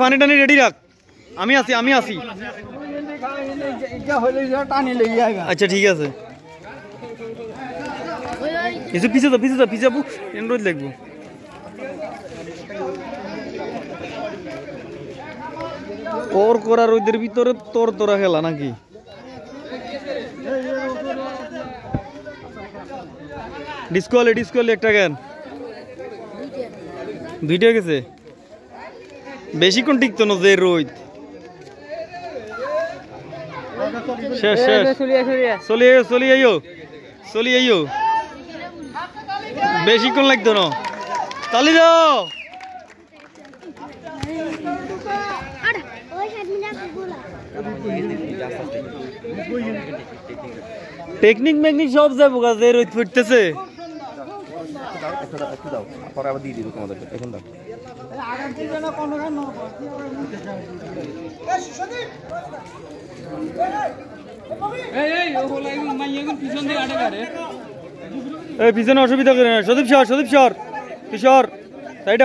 পানি টানি রেডি রাখ, আমি আছি। আচ্ছা ঠিক আছে, পিছে যাবো, রোদ লাগবো। ওর করা রোদের ভিতরে তোরা খেলা নাকি? ডিসকোয়ালি একটা গান দুইটা গেছে, বেশিক্ষণ টিকতো না যে রোদ। শেষ চলি আইও, বেশিক্ষণ লাগতো না। তালি যাও, টেকনিক মেকনিক সব যাবো কাজে, রোদ ফুটতেছে। পিছনে অসুবিধা করে না, সদীপ সর কিশোর সাইড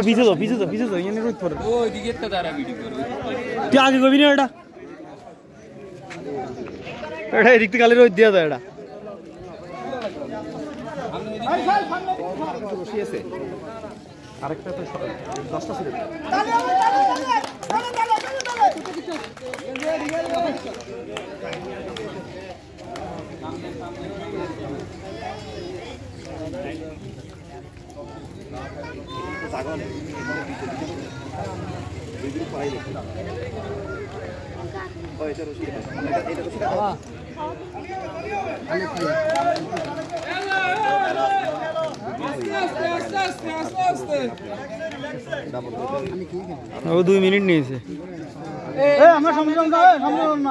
পিছে যাও, এনে রোদ পড়ে। তুই আগে কবি না এটা এদিক থেকে কালে রোদ দিয়া যায় এটা। ও 2 মিনিট নিয়েছে। আমরা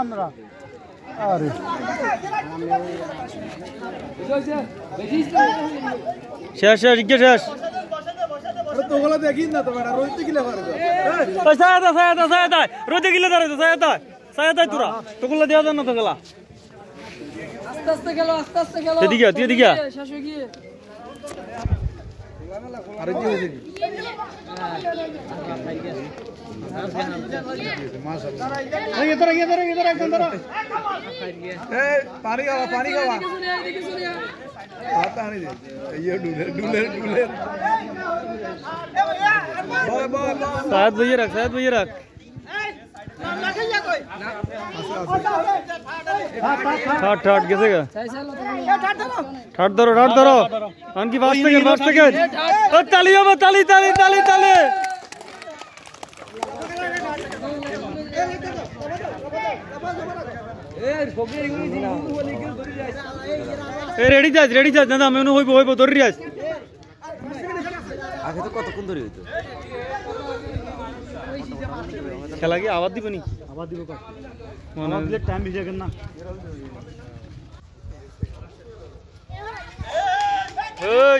আমরা আরে শেষ তোগুলা দেখিস না, তোমার রোদে গিলে রোদে গিলে তোরা তোগুলা দেওয়া যায় না, তোগুলা আস্তে গেল এদিকে তুই এদিকে শেষ হয়ে গিয়ে আরে কি হয়েছে পানি খাওয়া शायद भैया रख ठाट कैसे ठाट धरो उनकी बात ताली रेडी जाज दादा मैं হইব ধরে যাস। আগে তো কতক্ষণ ধরে হইতো খেলা, কি আবার দিব নি? আবার দিব কত মনে দিলে টাইম বেশি লাগে না। এই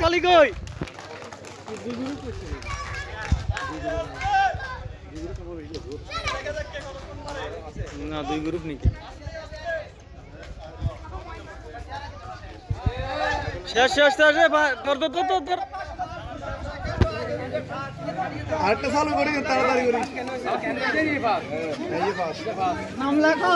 তালি কই না, 2 গ্রুপ নাকি? শেষ তোর আরেকটা চালু করি তাড়াতাড়ি করি। নাম লেখো।